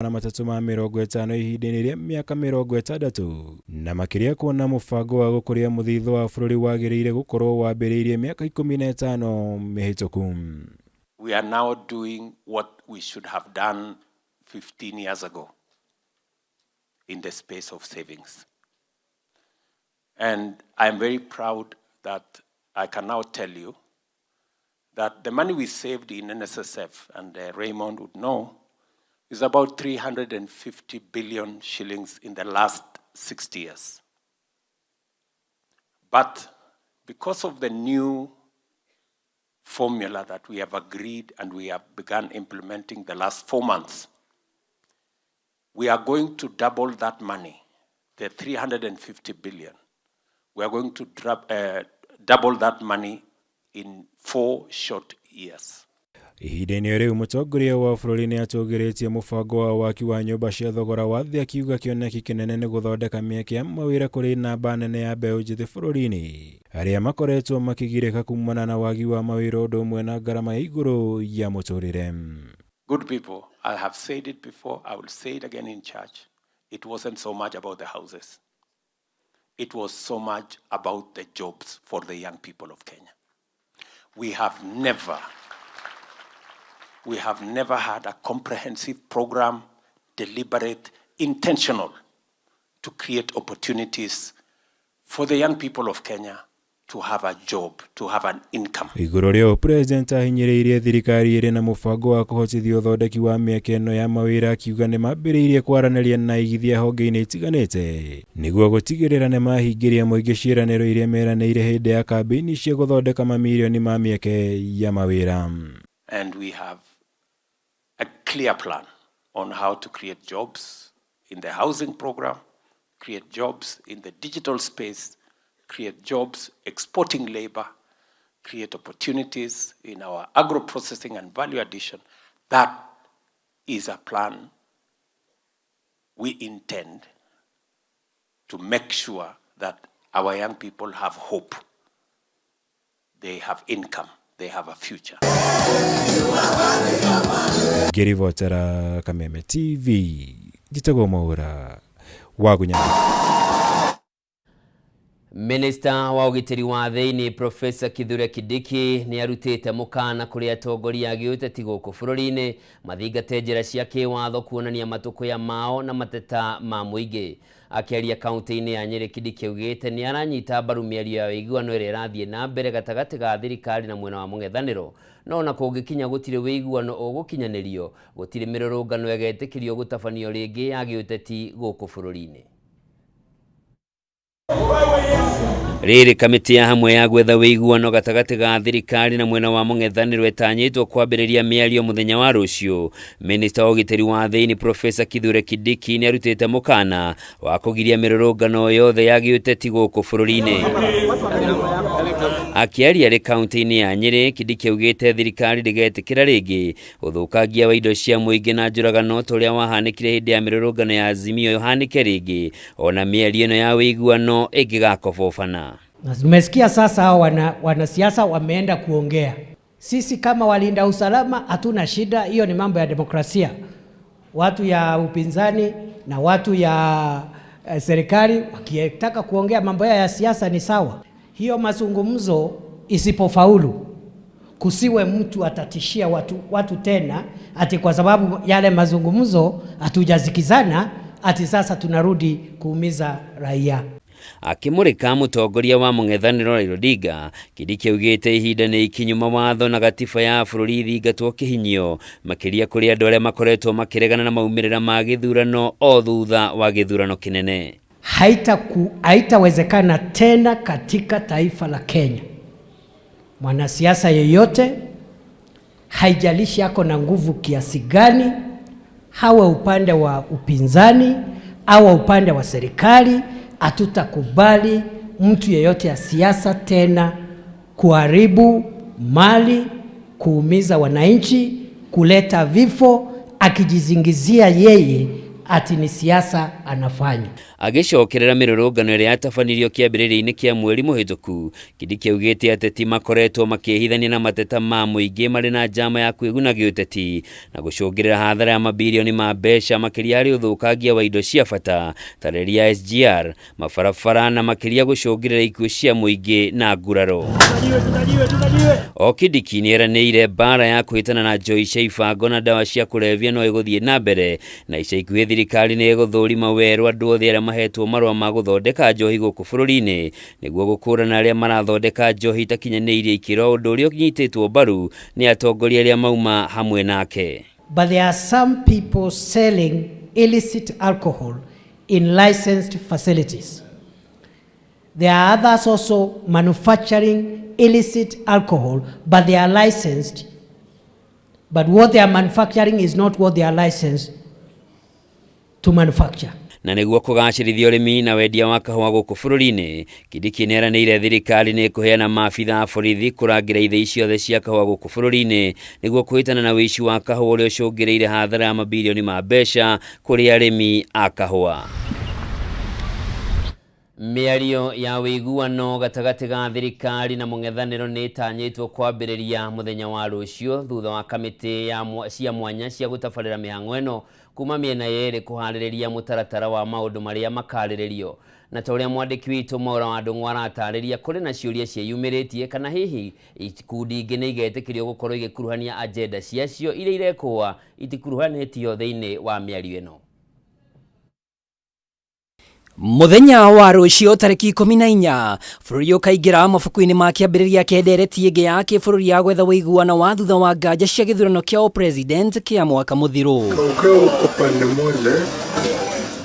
na matatu ma 50 ihinda-inĩ rĩa mĩaka 60 na makĩria kuona mũbango wa gũkũria mũthithũ wa bũrũri wagĩrĩire gũkorwo wambĩrĩirie mĩaka 15 mĩhĩtũku. We are now doing what we should have done 15 years ago in the space of savings. And I'm very proud that I can now tell you that the money we saved in NSSF, and Raymond would know, is about 350 billion shillings in the last 60 years. But because of the new formula that we have agreed and we have begun implementing the last 4 months, we are going to double that money, the 350 billion. We are going to double that money in 4 short years. Ihinda-inĩ rĩu mũtongoria wa bũrũri nĩ atũgĩrĩtie mũbango wa waki wa nyũmba cia thogora wa thĩ akiuga kĩoneki kĩnene nĩ gũthondeka mĩeke ya mawĩra kũrĩ namba nene ya mbeũ njĩthĩ bũrũri-inĩ arĩa makoretwo makĩgirĩka kumana na wagi wa mawĩra ũndũ ũmwe na ngarama ya igũrũ ya mũtũrĩre. Good people, I have said it before, I will say it again in church. It wasn't so much about the houses. It was so much about the jobs for the young people of Kenya. We have never had a comprehensive program, deliberate, intentional, to create opportunities for the young people of Kenya to have a job, to have an income. Igũrũ rĩo President ahinyĩrĩirie thirikari ĩrĩ na mũbango wa kũhotithia ũthondeki wa mĩeke ĩno ya mawĩra akiuga nĩ mambĩrĩirie kwaranĩria na aigithia honge-inĩ itiganĩte nĩguo gũtigĩrĩra nĩ mahingĩria mũingĩ ciĩranĩro iria meranĩire hĩndĩ ya kambĩini cia gũthondeka mamirioni ma mĩeke ya mawĩra. And we have a clear plan on how to create jobs in the housing program, create jobs in the digital space, create jobs exporting labor, create opportunities in our agro-processing and value addition. That is a plan we intend to make sure that our young people have hope, they have income, they have a future. Ngĩribotera Kameme TV, njĩtagwo Mohoro Wagunyama. Minister wa ũgitĩri wa thĩinĩ Professor Kithure Kindiki nĩ arutĩte mũkana kũrĩ atongoria a gĩũteti gũkũ bũrũri-inĩ mathingate njĩra cia kĩwatho kuonania matũkũya mao na mateta ma mũingĩ. Akĩaria kaunti-inĩ ya Nyeri, Kindiki augĩte nĩ aranyita mbaru mĩario ya ũiguano ĩrĩa ĩrathiĩ na mbere gatagatĩ ga thirikari na mwena wa mũng'ethanĩro, no na kũngĩkinya gũtirĩ ũiguano ũgũkinyanĩrio gũtirĩ mĩrũrũngano ĩgetĩkĩrio gũtabanio rĩngĩ ya gĩũteti gũkũ bũrũri-inĩ. Rĩrĩ kamĩtĩ ya hamwe ya gwetha wĩiguano gatagatĩ ga thirikari na mwena wa mũng'ethanĩro ĩtanyĩtwo kwambĩrĩria mĩario mũthenya wa rũciũ. Minister wa ũgitĩri wa thĩinĩ Professor Kithure Kindiki nĩ arutĩte mũkana wa kũgiria mĩrũrũngano yothe ya gĩũteti gũkũ bũrũri-inĩ. Akĩaria arĩ kaunti-inĩ ya Nyeri, Kindiki augĩte thirikari ndĩgetĩkĩra rĩngĩ ũthũkangia wa indo cia mũingĩ na njũragano ũrĩa wahanĩkire hĩndĩ ya mĩrũrũngano ya Azimio ũhanĩke rĩngĩ, ona mĩario ĩno ya wĩiguano ĩngĩgakobobana. Tumesikia sasa hao wanasiasa wameenda kuongea. Sisi kama walinda usalama hatuna shida, hiyo ni mambo ya demokrasia. Watu ya upinzani na watu ya serikali wakitaka kuongea mambo ya siasa ni sawa. Hiyo mazungumzo isipofaulu, kusiwe mtu atatishia watu tena ati kwa sababu yale mazungumzo hatujazikizana ati sasa tunarudi kuumiza raia. Akĩmũrĩka mũtongoria wa mũng'ethanĩro Raila Odinga, Kindiki augĩte ihinda nĩ ikinyu mawatho na gatiba ya bũrũri thingatwo kĩhinyio makĩria kũrĩ andũ arĩa makoretwo makĩregana na maumĩrĩra ma gĩthurano o thutha wa gĩthurano kĩnene. Haitawezekana tena katika taifa la Kenya mwanasiasa yeyote, haijalishi yako na nguvu kiasi gani, hawe upande wa upinzani au upande wa serikali, hatutakubali mtu yeyote ya siasa tena kuharibu mali, kuumiza wananchi, kuleta vifo, akijizingizia yeye ati ni siasa anafanya. Agicokerera mirurungano iria yatabanĩrio kĩambĩrĩria-inĩ kĩa mweri mũhĩtũku, Kĩdiki augĩte ateti makoretwo makĩhithania na mateta ma mũingĩ marĩ na njama ya kwĩguna gĩũteti na gũcũngĩrĩra hathara ya mabilioni ma mbeca makĩria harĩ ũthũkangia wa indo cia bata ta reri ya SGR, mabarabara na makĩria gũcũngĩrĩra ikuũ cia mũingĩ na nguraro. O Kĩdiki nĩeranĩire mbara ya kwĩtana na njoi cia ibango na ndawa cia kũrebia no ĩgũthiĩ na mbere, na ica ikuhĩ thirikari nĩ ĩgũthũrima werũ andũ othe arĩa mahetwo marũa ma gũthondeka njohi gũkũ bũrũri-inĩ nĩguo gũkũrana arĩa marathondeka njohi itakinyanĩirie ikĩro, ũndũ ũrĩa ũnyitĩtwo mbaru nĩ atongoria arĩa mauma hamwe nake. But there are some people selling illicit alcohol in licensed facilities. There are others also manufacturing illicit alcohol, but they are licensed. But what they are manufacturing is not what they are licensed to manufacture. Na nĩguo kũgacĩrithia ũrĩmi na wendia wa kahũa gũkũ bũrũri-inĩ, Kĩdiki nĩeranĩire thirikari nĩ kũheana maabitha a borithi kũrangĩra ithĩi ciothe cia kahũa gũkũ bũrũri-inĩ nĩguo kwĩtana na wĩici wa kahũa ũrĩa ũcũngĩrĩire hathara ya mabilioni ma mbeca kũrĩ arĩmi a kahũa. Mĩario ya wĩiguano gatagatĩ ga thirikari na mũng'ethanĩro nĩ ĩtanyĩtwo kwambĩrĩria mũthenya wa rũciũ thutha wa kamĩtĩ cia mwanya cia gũtabarĩra mĩhang'o ĩno kuma mĩena yerĩ kũharĩrĩria mũtaratara wa maũndũ marĩa makarĩrĩrio. Na ta ũrĩa mwandĩki witũ Mohoro aratarĩria, kũrĩ na ciũria ciĩyumĩrĩtie kana hihi ikundi ingĩ nĩ igetĩkĩrio gũkorwo igĩkuruhania agenda ciacio iria irekũa itikuruhanĩtio thĩinĩ wa mĩario ĩno. Muthenya wa rũciũ tarĩki 14 bũrũri ũkaingĩra mabuku-inĩ ma kĩambĩrĩria kĩa ndereti ĩngĩ ya kĩbũrũri ya gwetha ũiguano wa thutha wa nganja cia gĩthurano kĩa ũpresident kĩa mwaka mũthiru.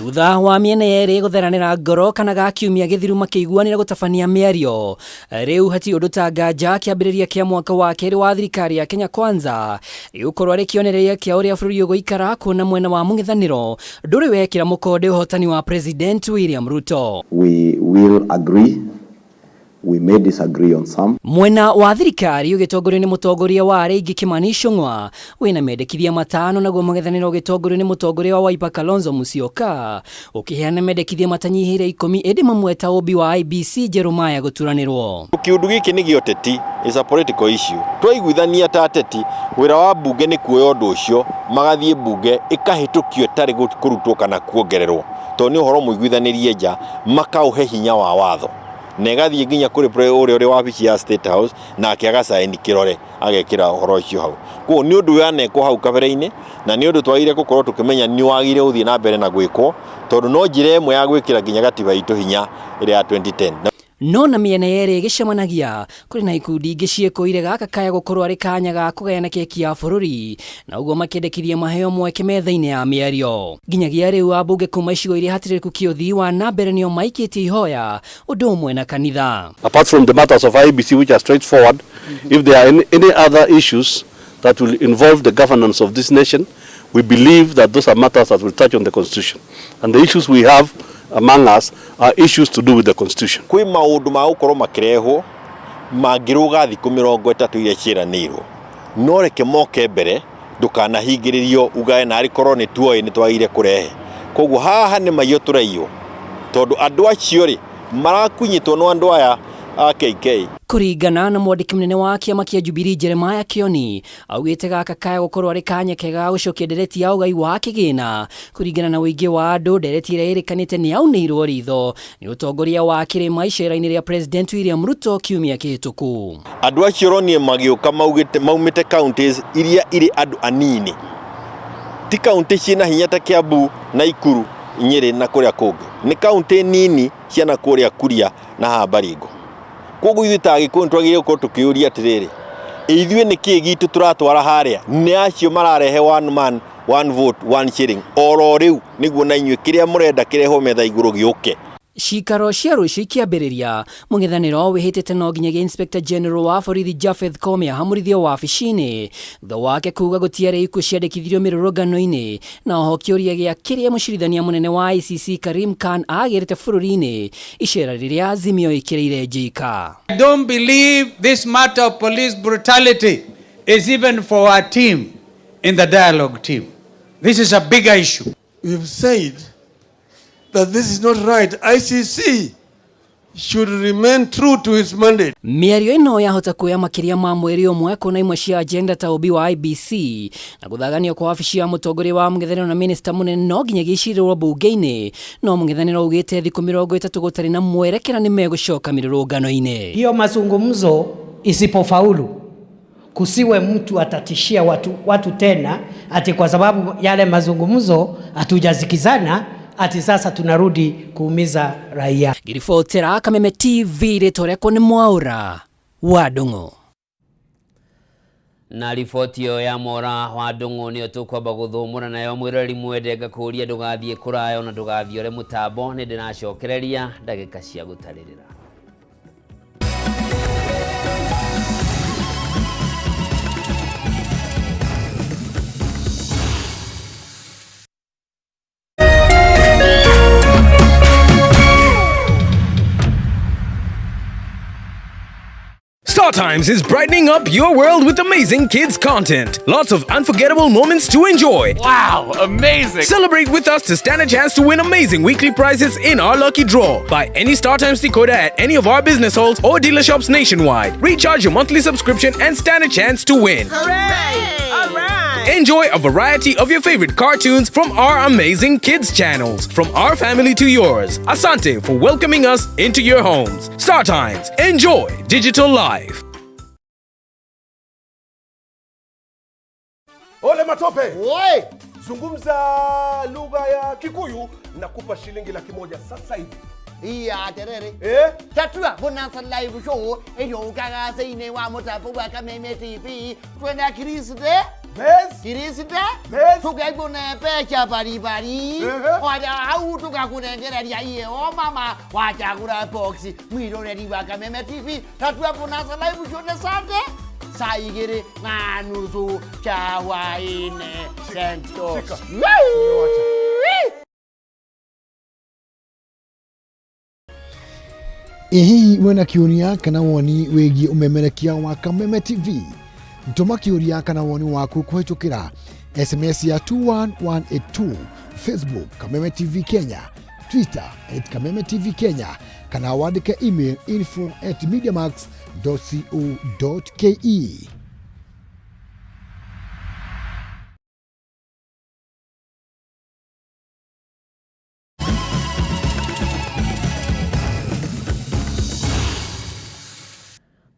Thutha wa mĩena yerĩ gũtheranĩra ngoro kana gakiumia gĩthiru makĩiguanĩra gũtabania mĩario, rĩu hatirĩ ũndũ ta nganja kĩambĩrĩria kĩa mwaka wa kerĩ wa thirikari ya Kenya Kwanza gĩgũkorwo arĩ kĩonereria kĩa ũrĩa bũrũri ũgũikara kuona mwena wa mũng'ethanĩro ndũrĩ wekĩra mũkonde ũhotani wa President William Ruto. We will agree. We may disagree on some. Mwena wa thirikari ũgĩtongorio nĩ mũtongoria wa Rĩngĩ Kimani Ichung'wa wĩna mendekithia matano, naguo mũng'ethanĩro ũgĩtongorio nĩ mũtongoria wa Wiper Kalonzo Musyoka ũkĩheana mendekithia matanyihĩire 10 ĩndĩ mamwe ta ũmbi wa IBC Jeremiah gũturanĩrwo. Kĩũndũ gĩkĩ nĩ gĩoteti, is a political issue. Twaiguithania ta ateti, wĩra wa mbunge nĩ kuoya ũndũ ũcio magathiĩ mbunge ĩkahĩtũkio tarĩ kũrutwo kana kuongererwo, tondũ nĩ ũhoro mũiguithanĩrie nja makaũhe hinya wa watho. Negathiĩ nginya kũrĩ ũrĩa wabici ya State House na akĩagacaini kĩrore agekĩra ũhoro ũcio hau. Koguo nĩ ũndũ wanekwo hau kabere-inĩ na nĩ ũndũ twagire gũkorwo tũkĩmenya nĩ wagire gũthiĩ na mbere na gwĩkwo, tondũ no njĩra ĩmwe ya gwĩkĩra nginya gatiba itũ hinya ĩrĩa ya 2010. No na mĩena yerĩ ĩgĩcemanagia kũrĩ na ikundi ingĩ ciĩkũire gaka kaya gũkorwo arĩ kanya ga kũgayana keki ya bũrũri, na ũguo makĩendekithia maheo mweke metha-inĩ ya mĩario. Nginyagia rĩu ambunge kuma icigo iria hatirĩku kĩũthii wa na mbere nĩo maikĩtie ihoya ũndũ ũmwe na kanitha. Apart from the matters of IBC which are straightforward, if there are any other issues that will involve the governance of this nation, we believe that those are matters that will touch on the constitution. And the issues we have among us are issues to do with the constitution. Kwĩ maũndũ ma gũkorwo makĩrehwo mangĩrũga thikũ 30 iria ciĩranĩirwo, no reke moke mbere ndũkanahingĩrĩrio ugae na arĩkorwo nĩ tuoĩ nĩ twagire kũrehe. Koguo haha nĩ maiyũ tũraiyũ, tondũ andũ acio rĩ marakunyitwo nĩ andũ aya KK. Kũringana na mwandĩki mũnene wa kĩama kĩa Jubilee Jeremiah Kioni augĩte gaka kaya gũkorwo arĩ kanya kega gũcokia ndereti ya ũgai wa kĩgĩna kũringana na ũingĩ wa andũ. Ndereti ĩrĩa ĩrĩkanĩte nĩ yaunĩirwo ritho nĩ ũtongoria wa kĩrĩma icera-inĩ rĩa President William Ruto kiumia kĩhĩtũku. Andũ acio ronie magĩũka maumĩte counties iria irĩ andũ anini, ti county ciĩna hinya ta Kiambu, Nakuru, Nyeri na kũrĩa kũngĩ, nĩ county nini ciana kũrĩa Kuria na Baringo. Koguo ithuĩ ta Agĩkũyũ twagĩrĩirwo gũkorwo tũkĩũria atĩrĩrĩ, ithuĩ nĩ kĩĩ gitũ tũratwara harĩa nĩ acio mararehe one man one vote one shilling oro rĩu nĩguo na inyuĩ kĩrĩa mũrenda kĩrehwo metha igũrũ gĩũke. Cikaro cia rũciũ ikĩambĩrĩria, mũng'ethanĩro wĩhĩtĩte no nginyagia Inspector General wa borithi Japheth Koome ahamũrithio wabici-inĩ thutha wake kuuga gũtiarĩ ikuũ ciandĩkithirio mĩrũrũngano-inĩ, na oho kĩũria gĩa kĩrĩa mũcirithania mũnene wa ICC Karim Khan agĩrĩte bũrũri-inĩ icera rĩrĩa Azimio ĩkĩrĩire njika. I don't believe this matter of police brutality is even for our team in the dialogue team. This is a bigger issue. we've said that this is not right. ICC should remain true to its mandate. Mĩario ĩno yahota kuoya makiria ma mweri ũmwe kuna imwe cia agenda ta ũmbi wa IBC na gũthaganio kwa wabici ya mũtongoria wa mũng'ethanĩro na minista mũnene no nginya gĩcirĩrwo mbunge-inĩ, no mũng'ethanĩro ugĩte thikũ 30 gũtarĩ na mwerekera nĩ megũcoka mĩrũrũngano-inĩ. Hiyo mazungumzo isipofaulu, kusiwe mtu atatishia watu tena ati kwa sababu yale mazungumzo hatujazikizana ati sasa tunarudi kuumiza raia. Girifotera Kameme TV rĩtwa ni Mwaura wa Ndung'u. Na riboti yo ya Mwaura wa Ndung'u niyo tukwamba guthumura nayo mwirori mwendenga kuria ndugathie kurayo na ndugathiore mutambo ni ndinacokereria ndagika cia gutaririra. StarTimes is brightening up your world with amazing kids content. Lots of unforgettable moments to enjoy. Wow, amazing! Celebrate with us to stand a chance to win amazing weekly prizes in our lucky draw. Buy any StarTimes decoder at any of our business halls or dealer shops nationwide. Recharge your monthly subscription and stand a chance to win. Hooray! All right! Enjoy a variety of your favorite cartoons from our amazing kids channels. From our family to yours. Asante for welcoming us into your homes. StarTimes. Enjoy digital life. Ole matope! Oi! Zungumza lugha ya Kikuyu nakupa shilingi 100 sasa hivi. Iya terere. Tatua bonanza live show eyo gaga seine wa Mutamburuko wa Kameme TV. Twenda Kiriside. Yes. Kiriside. Yes. Tukagune pecha bari. Waja hau tukakunengereria iye o mama wachagura box. Mwiroreri wa Kameme TV. Tatua bonanza live show ne sande. Saigere na nusu chawaine sento. Hihi wena kiuria kana woni wegi umemerekia wa Kameme TV? Ntuma kiuria kana woni waku kuhitukira SMS ya 21182, Facebook Kameme TV Kenya, Twitter @Kameme TV Kenya, kana wandike email info@mediamax.co.ke.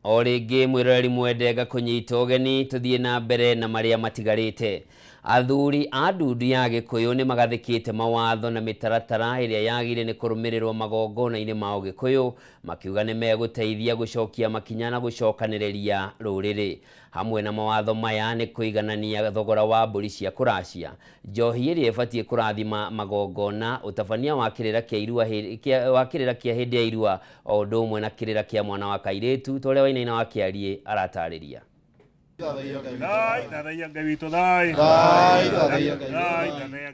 Origi mwirori mwendenga kunyita ugeni tuthie na mbere na maria matigarite. Athuri a ndundu ya Gikuyu ni magathikite mawatho na mitaratara iria yagire ni kurumirirwo magongona-ini ma Gikuyu, makiuga ni meguteithia gucokia makinya na gucokanireria ruriri. Hamwe na mawatho maya ni kuiganania thogora wa mburi cia kuracia, njohi iria ibatie kurathima magongona, utabania wa kirira kia irua hindi ya irua o undu umwe na kirira kia mwana wa kairetu tore wainaina wa kiarie aratariria.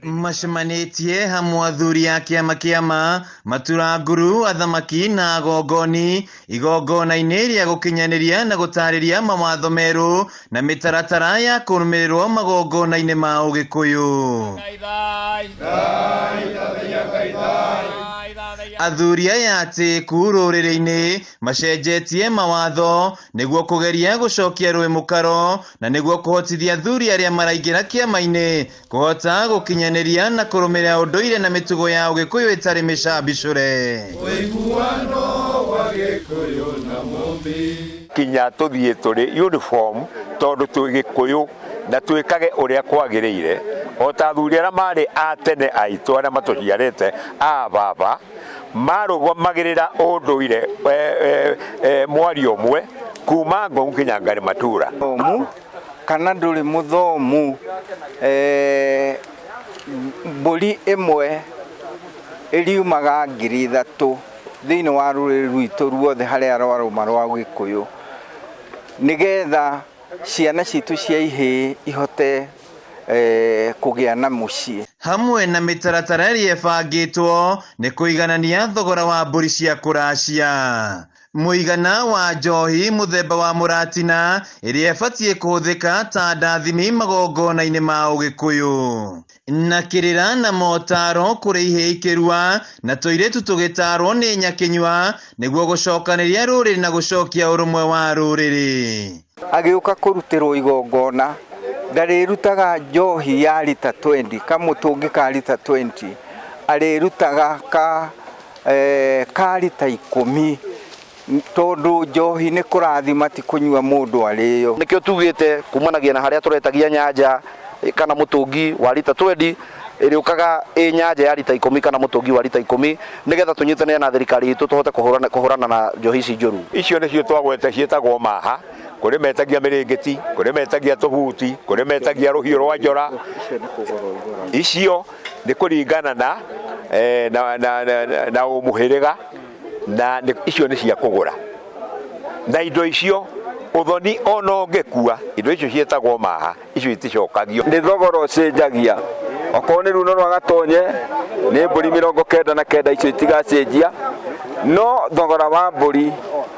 Macemanĩtie hamwe athuri a kĩama maturanguru athamaki na agongoni igongona-inĩ rĩa gũkinyanĩria na gũtarĩria mawatho merũ na mĩtaratara ya kũrũmĩrĩrwo magongona-inĩ ma Ũgĩkũyũ. Athuri aya atĩku rũrĩrĩ-inĩ macenjetie mawatho nĩguo kũgeria gũcokia rũĩ mũkaro na nĩguo kũhotithia athuri arĩa maraingĩra kĩama-inĩ kũhota gũkinyanĩria na kũrũmĩrĩra ũndũire na mĩtugo ya Ũgĩkũyũ ĩtarĩ mĩcambicũre. Ũiguano wa Gĩkũyũ na Mũmbi kinya tũthiĩ tũrĩ uniform tondũ twĩ Gĩkũyũ na twĩkage ũrĩa kwagĩrĩire o ta athuri arĩa marĩ a tene aitũ arĩa matũciarĩte a baba marũgamagĩrĩra ũndũire mwari ũmwe kuma Ngong nginya Ngari Matura. Kana ndũrĩ mũthomu mbũri ĩmwe ĩriumaga 3,000 thĩinĩ wa rũrĩrĩ rwitũ ruothe harĩa rwarũma rwa Gĩkũyũ nĩgetha ciana citũ cia ihĩĩ ihote kũgĩa na mũciĩ. Hamwe na mĩtaratara ĩrĩa ĩbangĩtwo nĩ kũiganania thogora wa mbũri cia kũracia. Muigana wa njohi muthemba wa muratina iria ibatie kuhuthika ta ndathimi magongona-ini ma Ugikuyu na kirira na motaro kuri ihe ikirua na toiretu tugitarwo ni nyakinywa niguo gucokaniria ruriri na gucokia urumwe wa ruriri. Agiuka kurutirwo igongona ndarirutaga njohi ya lita 20 kamutungi ka lita 20 arirutaga ka lita 10 tondu njohi ni kurathima ti kunywa mundu ariyo nikio tugite kumanagia na haria turetagia nyanja kana mutungi wa lita 20 iriukaga nyanja ya lita 10 kana mutungi wa lita 10 nigetha tunyitane na thirikari itu tuhote kuhurana na njohi ici njuru. Icio nicio twagwete cietagwo maha, kuri metagia miringiti, kuri metagia tuhuti, kuri metagia ruhiu rwa njora. Icio ni kuringana na umuhiriga na icio ni cia kugura na indo icio uthoni ono ngekua indo icio cietagwo maha icio iticokagio ni thogoro cenjagia okoni runo rwa gatonye ni mburi 99 icio itigacenjia no thogora wa mburi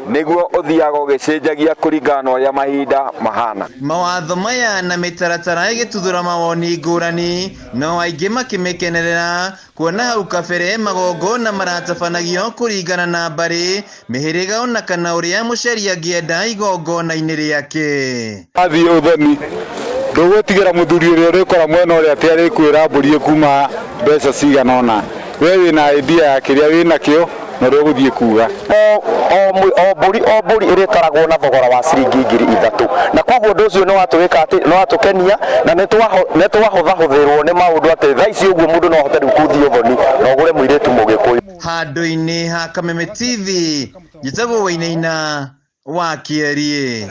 niguo uthiaga ugicenjagia kuringana uria mahinda mahana. Mawatho maya na mitaratara igituthura mawoni ngurani no aingi makimikenerera kuona hau kabere magongona maratabanagio kuringana na mbari mihiriga ona kana uria muceri angienda igongona-ini riake. Athi uthoni ndugutigira muthuri uria urikora mwena uria ati arikwira mburi kuma mbeca cigana ona we wina idea ya kiria wina kio na guthie kuga o mburi iritaragwo na thogora wa ciringi 3000 na koguo ndu ucio no watuwika ati no watukenia na netwahuthahũthĩrwo ni maundu ati thaici uguo mundu no ahote kuthia uthoni na ugure muiritu Mugikuyu. Handu-ini ha Kameme TV njitagwo Wainaina wa Kierie.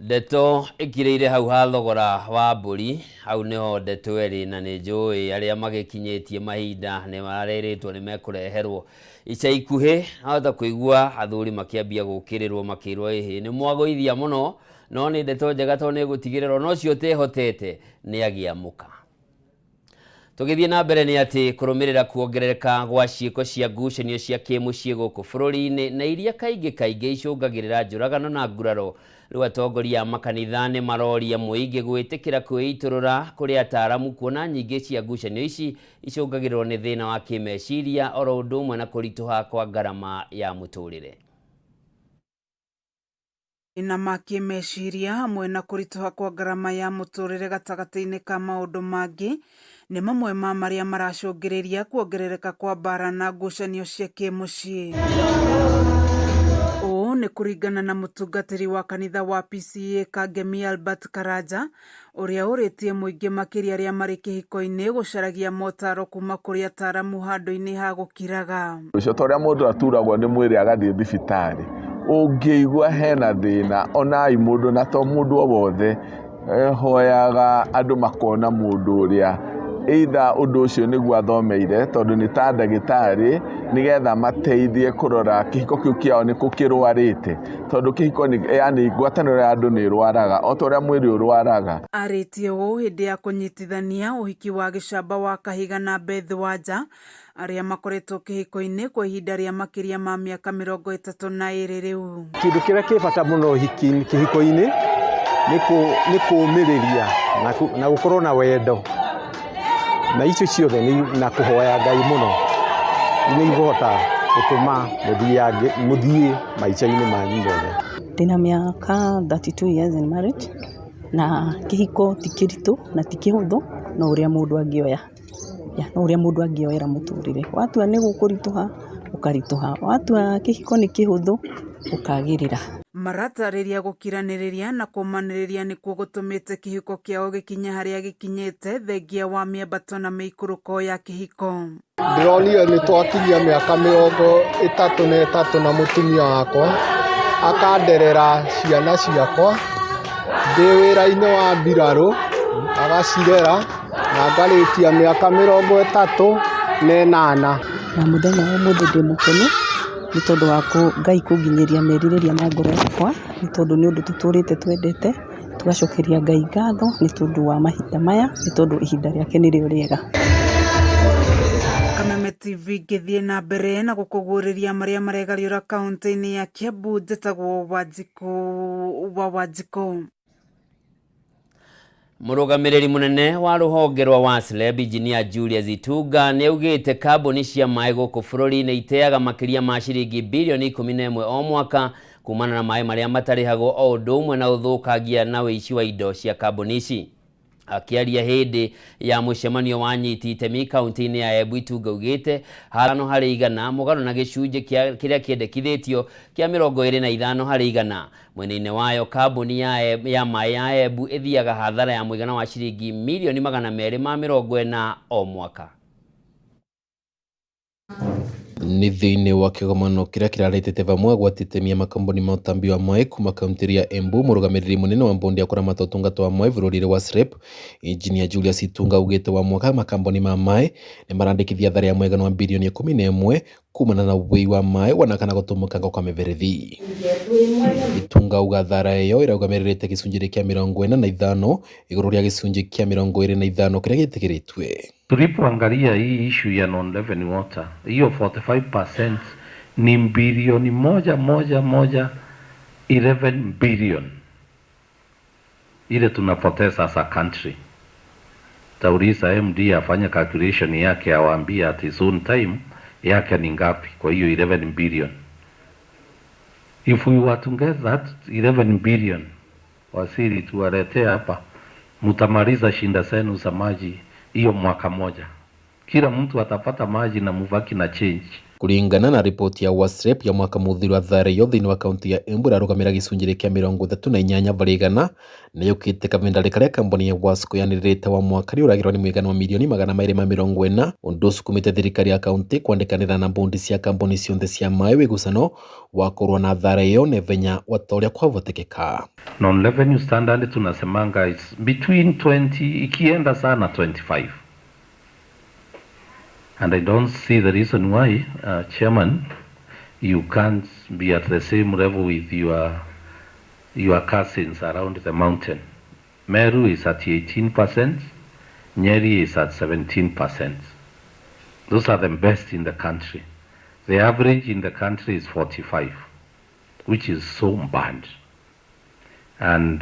Ndeto ikireire hau ha thogora wa mburi hau niho ndeto eri na ni njui aria magikinyetie mahinda ni mareretwo ni mekureherwo ica ikuhi hata kuigua athuri makiambia gukirirwo makirwo ihi ni mwagoithia muno no ni ndeto njega to ni gutigiriro no cio tehotete ni agiamuka. Tugithie na mbere ni ati kurumirira kuongerereka gwa ciiko cia ngucanio cia kimuciĩ guku bururi-ini na iria kaingĩ icungagirira njuragano na nguraro riu atongoria a makanitha ni maroria muingi gwitikira kwiiturura kuri ataaramu kuona nyingĩ cia ngucanio ici icungagirwo ni thina wa kimeciria oro undu umwe na kurituha kwa ngarama ya muturire. Ina makimeciria hamwe na kurituha kwa ngarama ya muturire gatagati-ini ka maundu mangi ni mamwe ma maria maracungiriria kuongerereka kwa bara na ngucanio cia kimuciĩ. Ni kuringana na mutungatiri wa kanitha wa PCA Kameme Albert Karanja uria uritie muingi makiria aria mari kihiko-ini gucaragia motaro kuma kuri ataaramu handu-ini ha gukiraga. Ucio toria mundu aturagwo ni mwiri agathie thibitari ungiigua hena thina onai mundu na to mundu o wothe hoyaga andu makona mundu uria either undu ucio niguo athomeire tondu ni ta ndagitari nigetha mateithie kurora kihiko kiu kiao ni kukirwarite tondu kihiko ni yani ngwataniro ya andu ni rwaraga o toria mwiri urwaraga. Aritie uu hindi ya kunyitithania uhiki wa gicamba wa Kahiga na Beth Wanja aria makoretwo kihiko-ini kwa ihinda ria makiria ma miaka 32 riu. Kindu kiria kibata muno uhiki kihiko-ini ni kuumiriria na gukorwo na wendo na icio ciothe ni na kuhoya Ngai muno ni igota gutuma muthie maica-ini manyu mothe. Ndina miaka 32 years in marriage na kihiko ti kiritu na ti kihuthu no uria mundu angioya no uria mundu angioera muturire watua ni gukurituha ukarituha watua kihiko ni kihuthu ukagirira. Maratariria gukiraniriria na kumaniriria ni kuo gutumite kihiko kiao gikinya haria gikinyite thengia wa miambato na miikuruko ya kihiko. Ndironire ni twakinyia miaka 33 na mutumia wakwa akanderera ciana ciakwa ndi wira-ini wa mbiraru agacirera na ngarikia miaka 38 na muthenya wa muthi ndi mukenu ni tondu wa Ngai kunginyiria meririria ma ngoro yakwa ni tondu ni undu tuturite twendete tugacokeria Ngai ngatho ni tondu wa mahinda maya ni tondu ihinda riake ni rio riega. Kameme TV githie na mbere na gukuguriria maria maregariura kaunti-ini ya Kiambu njitagwo Wanjiko. Murugamiriri munene wa ruhonge rwa Wasleb Engineer Julius Itunga ni augite kambuni cia maĩ gũkũ bũrũri-inĩ iteaga makiria ma ciringi bilioni 11 o mwaka kumana na maĩ maria matarihagwo o ũndũ ũmwe na ũthũkangia na ũici wa indo cia kambuni ici. Akiaria hindi ya mucemanio wa nyiti itemi kaunti-ini ya Embu, Itunga augite harano harĩ igana mũgarũ na gĩcunjĩ kĩrĩa kĩendekithĩtio kĩa 25 harĩ igana. Mwena-inĩ wayo kambuni ya maĩ ya Embu ithiaga hathara ya mũigana wa ciringi milioni 240 o mwaka. Ni thĩinĩ wa kĩgomano kĩrĩa kĩraretete vamwe gwatitemia makambuni ma ũtambi wa maĩ kuma kaunti ya Embu, mũrũgamĩrĩri mũnene wa mbondi ya kũramata ũtungata wa maĩ bũrũri-inĩ wa Wasleb Engineer Julius Itunga augĩte wa mwaka makambuni ma maĩ nĩ marandĩkithia hathara ya mũigana wa bilioni 11 kumana na wĩi wa maĩ wanakana gũtũmĩkanga kwa mĩberethi. Itunga auga hathara ĩyo ĩraugamĩrĩrĩte gĩcunjĩ kĩa 45 igũrũ rĩa gĩcunjĩ kĩa 25 kĩrĩa gĩtĩkĩrĩtwe. Tulipoangalia hii issue ya non-living water, hiyo 45% ni bilioni 11 billion ile tunapoteza as a country. Tauriza MD afanya calculation yake awaambia at his own time yake ni ngapi kwa hiyo 11 billion. If we were to get that 11 billion, wasiri tuwaletea hapa, mutamaliza shinda zenu za maji hiyo mwaka moja. Kila mtu atapata maji na muvaki na change. Kulingana na ripoti ya Wasleb ya mwaka muthiru hathara yo thĩinĩ wa kaunti ya Embu ĩrarugamĩrĩra gĩcunjĩ kĩa 38 harĩ igana, na yũkĩte kavindari karĩa kambuni ya Wasco yanĩrĩte wa mwaka nĩũragĩrwo nĩ mũigana wa milioni 240. Ũndũ ũcio ũkumĩte thirikari ya kaunti kwandĩkanĩra na mbondi cia kambuni ciothe cia maĩ wĩgucano wa kũrũa na hathara ĩyo na ivenya wa ũrĩa kwavotekeka. Non-revenue standard tunasemanga is between 20 ikienda sana 25. And I don't see the reason why, Chairman, you can't be at the same level with your cousins around the mountain. Meru is at 18%, Nyeri is at 17%. Those are the best in the country. The average in the country is 45, which is so bad. And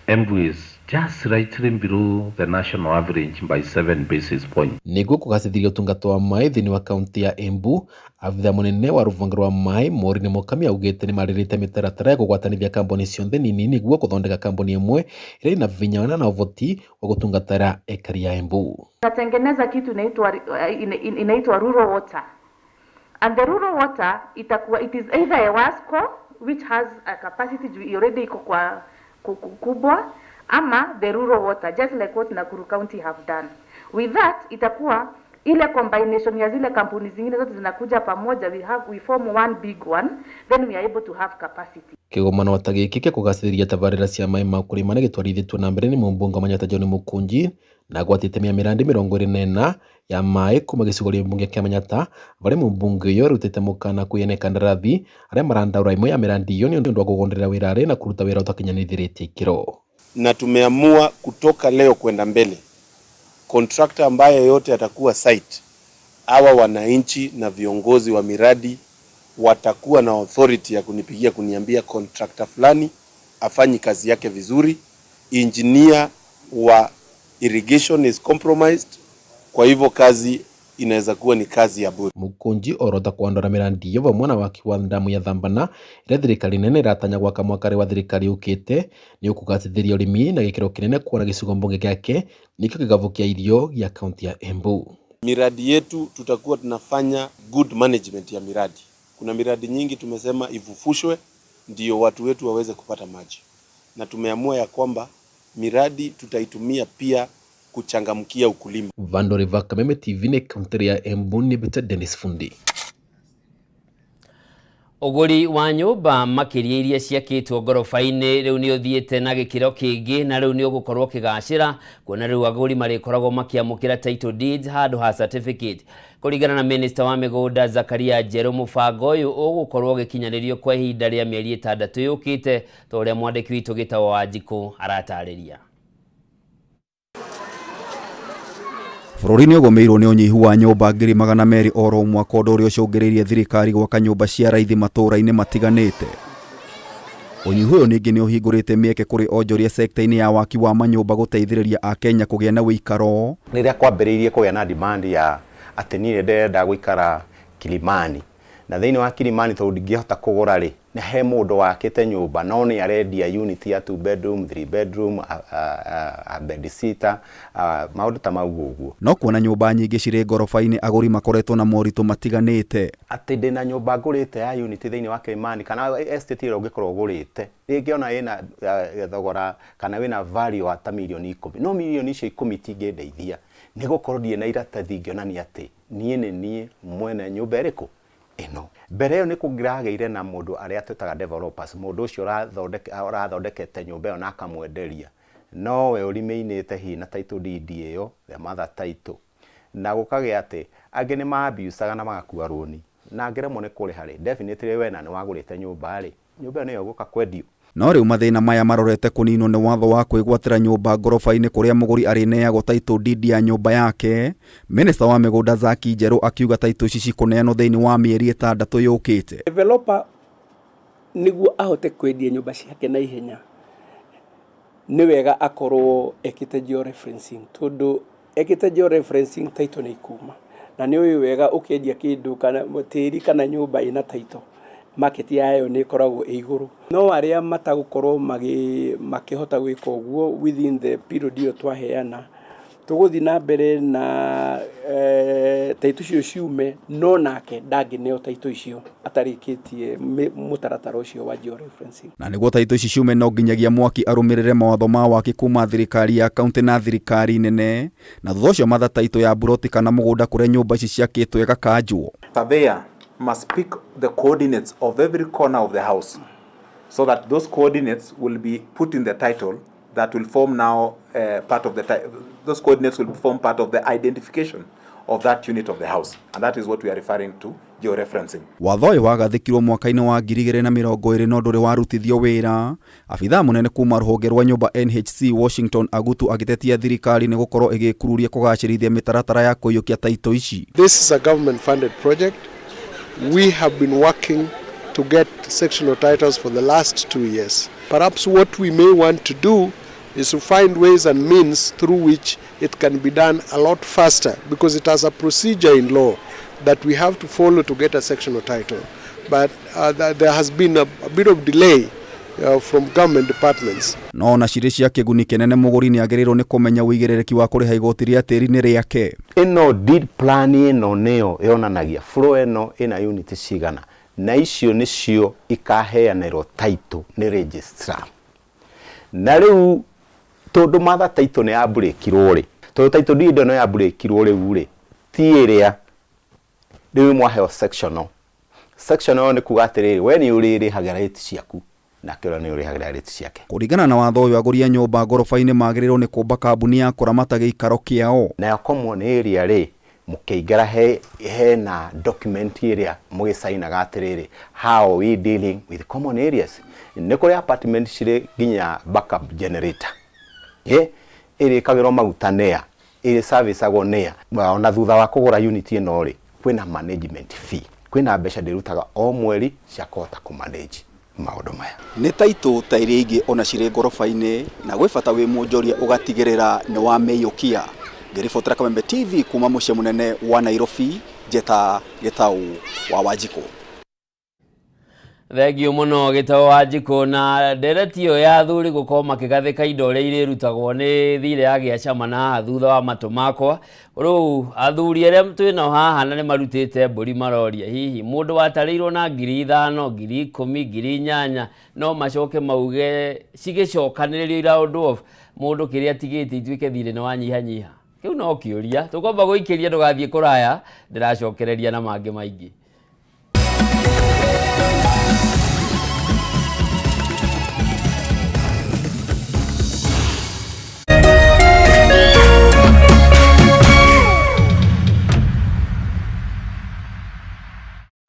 Embu is just slightly below the national average by 7 basis points. Nĩguo kũgacĩrithia ũtungata wa maĩ thĩinĩ wa kaunti ya Embu, abitha mũnene wa rũvonge rwa maĩ Morinĩ Mũkami augĩte nĩ marĩrĩte mĩtaratara ya kũgwatanĩria kambuni ciothe nini nĩguo gũthondeka kambuni ĩmwe ĩrĩa ina vinya na ũvoti wa gũtungatĩra ekari ya Embu. Tunatengeneza kitu inaitwa rural water. And the rural water it is either a Wasco which has a capacity already iko kwa kubwa, ama the rural water, just like what Nakuru County have done. With that, itakuwa ile combination ya zile kampuni zingine zote zinakuja pamoja, we form one big one, then we are able to have capacity. Kĩgomano ta gĩkĩ kĩa kũgacĩrithia tabarĩra cia maĩ ma kũrĩma nĩ gĩtwarithĩtio na mbere nĩ mũmbunge Manyata John Mũkunji na gwatitemia mirandi 24 ya maĩ kuma gĩcigo kĩa mbunge kĩa Manyata, varĩ mũmbunge ũyũ rutĩte mũkana kwĩyene kandarathi arĩa marandaũra imwe ya mirandi iyo nĩ ũndũ wa kũgonderera wĩra arĩ na kũruta wĩra ũtakinyanĩrĩtie ikĩro. Na tumeamua kutoka leo kwenda mbele, contractor ambaye yote atakuwa site, hawa wananchi na viongozi wa miradi watakuwa na authority ya kunipigia kuniambia contractor fulani afanyi kazi yake vizuri, engineer wa irrigation is compromised, kwa hivyo kazi inaweza kuwa ni kazi ya bure. Mũkunji orota kwandora mirandi iyo vamwe na waki wa ndamu ya thambana ĩrĩa thirikari nene ĩratanya gwaka mwaka wa thirikari ũkĩte nĩ ũkũgacĩrithia ũrĩmi na gĩkĩro kĩnene kuona gĩcigo mbunge gĩake nĩkĩo kĩgavo kĩa irio gĩa kaunti ya Embu. Miradi yetu tutakuwa tunafanya good management ya miradi. Kuna miradi nyingi tumesema ivufushwe ndio watu wetu waweze kupata maji, na tumeamua ya kwamba miradi tutaitumia pia kuchangamkia ukulima. Vandore va Kameme TV ne kaunti ya Embu ni bita Dennis Fundi. Ũgũri wa nyũmba makĩria iria ciakĩtwo ngoroba-inĩ rĩu nĩ ũthiĩte na gĩkĩro kĩngĩ na rĩu nĩ ũgũkorwo kĩgacĩra kuona rĩu agũri marĩkoragwo makĩamũkĩra title deeds handũ ha certificate. Kũringana na Minister wa Mĩgũnda Zakaria Njerũ, mũbango ũyũ ũgũkorwo ũgĩkinyanĩrio kwa ihinda rĩa mĩeri 6 yũkĩte ta ũrĩa mwandĩki witũ Gĩtaũ Wanjikũ aratarĩria. Bũrũri nĩ ũgũmĩirwo nĩ ũnyihu wa nyũmba 200,000 oro mwaka ũndũ ũrĩa ũcũngĩrĩirie thirikari gwaka nyũmba cia raithi matũũra-inĩ matiganĩte. Ũnyihu ũyũ ningĩ nĩ ũhingũrĩte mĩeke kũrĩ onjoria sekta-inĩ ya waki wa manyũmba gũteithĩrĩria Akenya kũgĩa na wĩikaro. Rĩrĩa kwambĩrĩirie kũgĩa na demand ya atĩ niĩ ndĩrenda gũikara Kilimani, na thĩinĩ wa Kilimani tondũ ndingĩhota kũgũra rĩ, na he mũndũ wakĩte nyũmba no nĩ arendia unit ya 2 bedroom, 3 bedroom, a bed sitter, maũndũ ta mau ũguo. No kuona nyũmba nyingĩ cirĩ ngoroba-inĩ agũri makoretwo na moritũ matiganĩte. Atĩ ndĩna nyũmba ngũrĩte ya unit thĩinĩ wa Kilimani kana estate ĩrĩa ũngĩkorwo ũgũrĩte, rĩngĩ ona ĩna thogora kana wĩna value wa ta milioni 10, no milioni icio 10 tingĩndeithia nĩ gũkorwo ndiĩ na iratathi ingĩonania atĩ niĩ nĩ niĩ mwene nyũmba ĩrĩkũ ĩno. Mbere ĩyo nĩ kũngĩragĩire na mũndũ arĩa twĩtaga developers, mũndũ ũcio ũrathondekete nyũmba ĩyo na akamwenderia, no we ũrimĩinĩte hihi na title deed ĩyo, the mother title, na gũkagĩa atĩ angĩ nĩ maabiusaga na magakua rũni, na ngĩremwo nĩ kũrĩha rĩ, definitely we na nĩ wagũrĩte nyũmba rĩ, nyũmba ĩyo nĩyo gũka kwendio. No rĩu mathĩna maya marorete kũninwo nĩ watho wa kwĩgwatĩra nyũmba ngoroba-inĩ kũrĩa mũgũri arĩneagwo title deed ya nyũmba yake. Minista wa mĩgũnda Zaki Njerũ akiuga title ici cikũneanwo thĩinĩ wa mĩeri 6 yũkĩte. Developer nĩguo ahote kwendia nyũmba ciake na ihenya nĩ wega akorwo ekĩte georeferencing, tondũ ekĩte georeferencing title nĩ ikuma, na nĩ ũyũ wega ũkĩendia kĩndũ kana tĩri kana nyũmba ina title, market yayo nĩ ĩkoragwo ĩ igũrũ. No arĩa matagũkorwo makĩhota gwĩka ũguo within the period ĩyo twaheana, tũgũthiĩ na mbere na title icio ciume, no nake ndangĩneo title icio atarĩkĩtie mũtaratara ũcio wa georeferencing. Na nĩguo title ici ciume no nginyagia mwaki arũmĩrĩre mawatho ma waki kuma thirikari ya kaunti na thirikari nene, na thutha ũcio matha title ya buroti kana mũgũnda kũrĩa nyũmba ici ciakĩtwo ĩgakanjwo. Surveyor must pick the coordinates of every corner of the house so that those coordinates will be put in the title that will form now part of the those coordinates will form part of the identification of that unit of the house, and that is what we are referring to georeferencing. Watho ũyũ wagathĩkirwo mwaka-inĩ wa 2020 no ndũrĩ warutithio wĩra. Abithaa mũnene kuma rũhonge rwa nyũmba NHC Washington Agutu agĩtetia thirikari nĩ gũkorwo ĩgĩkururia kũgacĩrithia mĩtaratara ya kũiyũkia title ici. This is a government funded project. We have been working to get sectional titles for the last 2 years. Perhaps what we may want to do is to find ways and means through which it can be done a lot faster, because it has a procedure in law that we have to follow to get a sectional title. But there has been a bit of delay from government departments. No na cirĩ cia kĩguni kĩnene mũgũri nĩ agĩrĩirwo nĩ kũmenya wĩigĩrĩrĩki wa kũrĩha igoti rĩa tĩri-inĩ rĩake. Ĩno deed plan ĩno nĩyo yonanagia floor ĩno ĩna unit cigana, na icio nĩcio ikaheanĩrwo title nĩ registrar. Na rĩu tondũ matha title nĩ yambũrĩkirwo rĩ, tondũ title deed ĩno yambũrĩkirwo rĩu rĩ, ti ĩrĩa rĩu mwaheo sectional. Sectional nĩ kuga atĩrĩrĩ, we nĩ ũrĩrĩhaga rate ciaku na kĩrĩa nĩ ũrĩhaga rate ciake. Kũringana na watho ũyũ agũri a nyũmba ngoroba-inĩ magĩrĩirwo nĩ kũmba kambuni ya kũramata gĩikaro kĩao. Na common area rĩ, mũkĩingĩra hena document ĩrĩa mũgĩcainaga atĩrĩrĩ, how we dealing with common areas. Nĩ kũrĩ apartment cirĩ nginya backup generator. Ĩrĩkagĩrwo maguta nĩa, ĩrĩ service agwo nĩa. Na thutha wa kũgũra unit ĩno rĩ, kwĩna management fee. Kwĩna mbeca ndĩrutaga o mweri cia kũhota kũmanage maũndũ maya. Nĩ title ta iria ingĩ ona cirĩ ngoroba-inĩ, na gwĩ bata wĩ mwonjoria ũgatigĩrĩra nĩ wamĩiyũkia. Ngĩribotera Kameme TV kuma mũciĩ mũnene wa Nairobi, Njeta Gĩtaũ wa Wanjikũ. Thengio mũno Gĩtaũ wa Wanjikũ, na ndereti ĩyo ya athuri gũkorwo makĩgathĩka indo ũrĩa irĩrutagwo nĩ thirĩ yagĩa cama na haha thutha wa matũ makwa. Rĩu athuri arĩa twĩnao haha na nĩ marutĩte mbũri maroria hihi mũndũ watarĩirwo na 5,000, 10,000, 8,000 no macoke mauge cigĩcokanĩrĩrio iraũndũ of mũndũ kĩrĩa atigĩte ituĩke thirĩ nĩ wanyihanyiha. Kĩu no kĩũria tũkwamba gũikĩria ndũgathiĩ kũraya, ndĩracokereria na mangĩ maingĩ.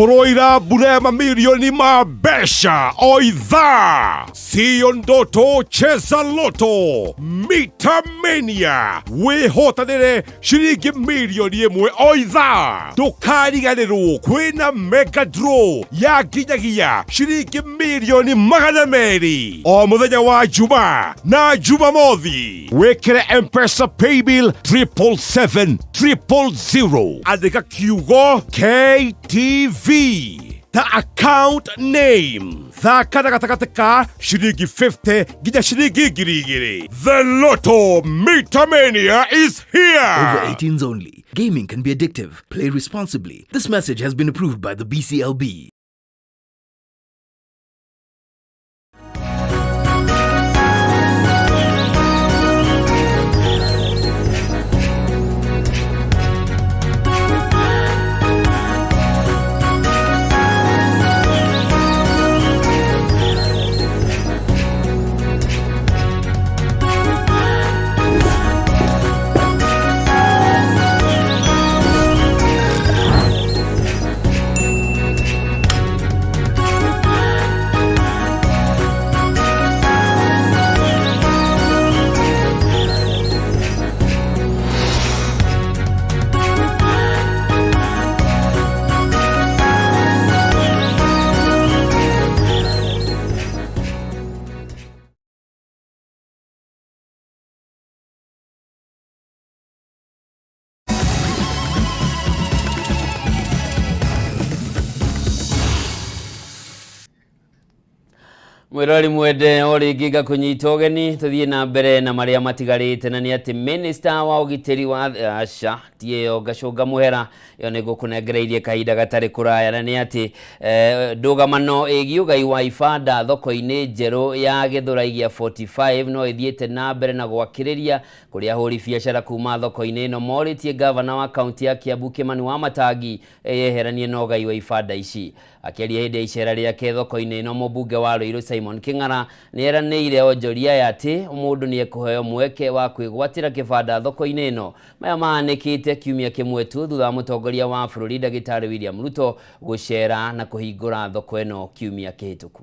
Toroira bure mamilioni mabesha oidha. Sio ndoto, cheza loto. Mutamania. Wehotanire shiringi milioni imwe oidha. Ndukariganirwo kwina mega draw ya nginyagia shiringi milioni 200 o muthenya wa Juma na Jumamothi. Wekere M-Pesa paybill 777 andika kiugo KTV. The account name. Thaka shiringi 50 ginya shiringi girigiri. The Lotto Mutamania is here. Over 18s only. Gaming can be addictive. Play responsibly. This message has been approved by the BCLB. Mwirori mwende origiga kunyita ugeni tuthie na mbere na maria matigarite na ni ati minister wa ugitiri wa asha tieyo Gacunga Muhera yo nego kunegereirie kahinda gatari kuraya na ni ati ndugamano igiugai wa ibanda thoko-ini njeru ya Githuraigia 45 no ithiete na mbere na gwakiriria kuria huri biacara kuma thoko-ini no moritie governor wa county ya Kiambu Kimani wa Matangi yeheranie no gai wa ibanda ici akiaria hinde icera riake thoko-ini no mubunge wa Ruiru Simon King'ara nieranĩire onjoria yati mundu ni ekuheo mweke wa kwigwatira kibanda thoko-ini no maya maanĩkĩte kiumia kimwe tu thutha mutongoria wa bũrũri Ndagĩtarĩ William Ruto gucera na kuhingũra thoko ĩno kiumia kĩhĩtũku.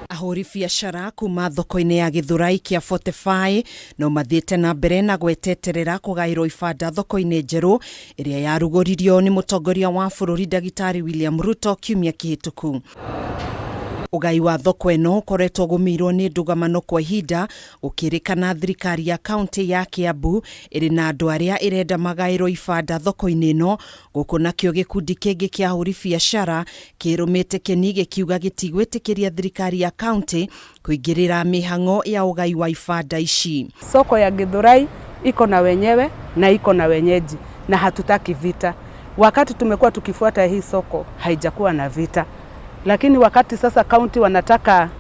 Ahũri biacara kuma thoko-ini ya Githurai kia 45 no mathiĩte na mbere na gweteterera kugaĩrwo ibanda thoko-ini njeru iria yarugũririo ni mutongoria wa bũrũri Ndagĩtarĩ William Ruto kiumia kĩhĩtũku. Ugai wa thoko ĩno ukoretwo gumirwo ni ndugamano kwa ihinda ukirikana thirikari ya kaunti ya Kiambu iri na andu aria irenda magaĩrwo ibanda thoko-ini ĩno guku nakio gikundi kingi kia ahũri biacara kirumite keni gikiuga gitigwĩtĩkĩria thirikari ya kaunti kuingĩrĩra mĩhang'o ya ugai wa ibanda ici. Soko ya Githurai iko na wenyewe na iko na wenyeji na hatutaki vita. Wakati tumekuwa tukifuata hii soko haijakuwa na vita. Lakini wakati sasa kaunti wanataka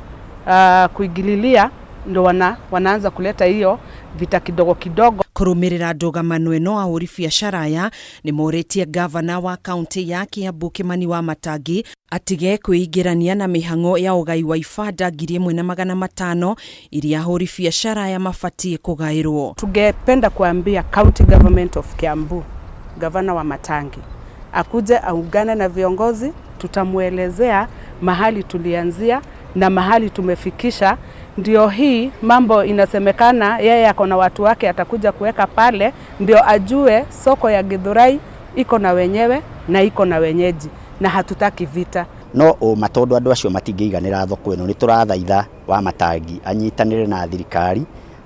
kuigililia ndo wanaanza kuleta hiyo vita kidogo kidogo. Kurumirira ndugamano ĩno ahũri biacara aya ni moretie governor wa kaunti ya Kiambu Kimani wa Matangi atige kwĩingĩrania na mĩhang'o ya ugai wa ibanda 1,500 iria ahũri biacara aya mabatie kugaĩrwo. Tungependa kuambia county government of Kiambu, governor wa Matangi akuje aungane na viongozi, tutamuelezea mahali tulianzia na mahali tumefikisha. Ndio hii mambo inasemekana yeye ako na watu wake atakuja kuweka pale ndio ajue soko ya Githurai iko na wenyewe na iko na wenyeji na hatutaki vita. No matondu andu acio matingĩiganĩra thoko ĩno, nĩ tũrathaitha wa Matangi anyitanĩre na thirikari